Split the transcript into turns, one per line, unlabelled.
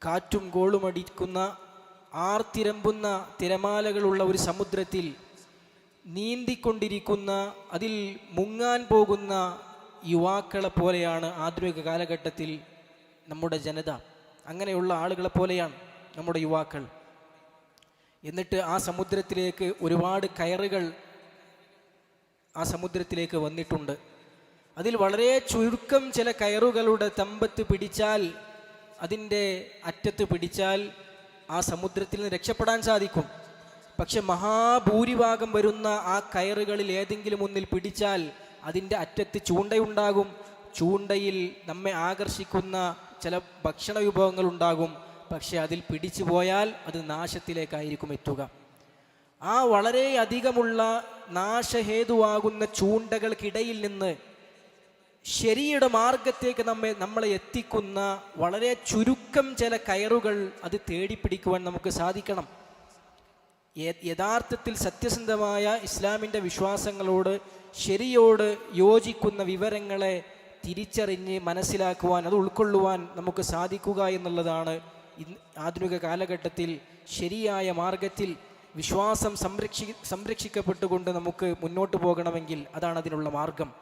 കാറ്റും കോളുമടിക്കുന്ന ആർത്തിരമ്പുന്ന തിരമാലകളുള്ള ഒരു സമുദ്രത്തിൽ നീന്തിക്കൊണ്ടിരിക്കുന്ന, അതിൽ മുങ്ങാൻ പോകുന്ന യുവാക്കളെ പോലെയാണ് ആധുനിക കാലഘട്ടത്തിൽ നമ്മുടെ ജനത. അങ്ങനെയുള്ള ആളുകളെ പോലെയാണ് നമ്മുടെ യുവാക്കൾ. എന്നിട്ട് ആ സമുദ്രത്തിലേക്ക് ഒരുപാട് കയറുകൾ ആ സമുദ്രത്തിലേക്ക് വന്നിട്ടുണ്ട്. അതിൽ വളരെ ചുരുക്കം ചില കയറുകളുടെ തമ്പത്ത് പിടിച്ചാൽ, അതിൻ്റെ അറ്റത്ത് പിടിച്ചാൽ ആ സമുദ്രത്തിൽ നിന്ന് രക്ഷപ്പെടാൻ സാധിക്കും. പക്ഷെ മഹാഭൂരിഭാഗം വരുന്ന ആ കയറുകളിൽ ഏതെങ്കിലും ഒന്നിൽ പിടിച്ചാൽ അതിൻ്റെ അറ്റത്ത് ചൂണ്ടയുണ്ടാകും. ചൂണ്ടയിൽ നമ്മെ ആകർഷിക്കുന്ന ചില ഭക്ഷണ വിഭവങ്ങൾ ഉണ്ടാകും. പക്ഷെ അതിൽ പിടിച്ചു പോയാൽ അത് നാശത്തിലേക്കായിരിക്കും എത്തുക. ആ വളരെ അധികമുള്ള നാശഹേതുവാകുന്ന ചൂണ്ടകൾക്കിടയിൽ നിന്ന് ശരിയുടെ മാർഗത്തേക്ക് നമ്മളെ എത്തിക്കുന്ന വളരെ ചുരുക്കം ചില കയറുകൾ അത് തേടിപ്പിടിക്കുവാൻ നമുക്ക് സാധിക്കണം. യഥാർത്ഥത്തിൽ സത്യസന്ധമായ ഇസ്ലാമിൻ്റെ വിശ്വാസങ്ങളോട്, ശരിയോട് യോജിക്കുന്ന വിവരങ്ങളെ തിരിച്ചറിഞ്ഞ് മനസ്സിലാക്കുവാൻ, അത് ഉൾക്കൊള്ളുവാൻ നമുക്ക് സാധിക്കുക എന്നുള്ളതാണ് ആധുനിക കാലഘട്ടത്തിൽ ശരിയായ മാർഗത്തിൽ വിശ്വാസം സംരക്ഷിക്കപ്പെട്ടുകൊണ്ട് നമുക്ക് മുന്നോട്ട് പോകണമെങ്കിൽ അതാണ് അതിനുള്ള മാർഗം.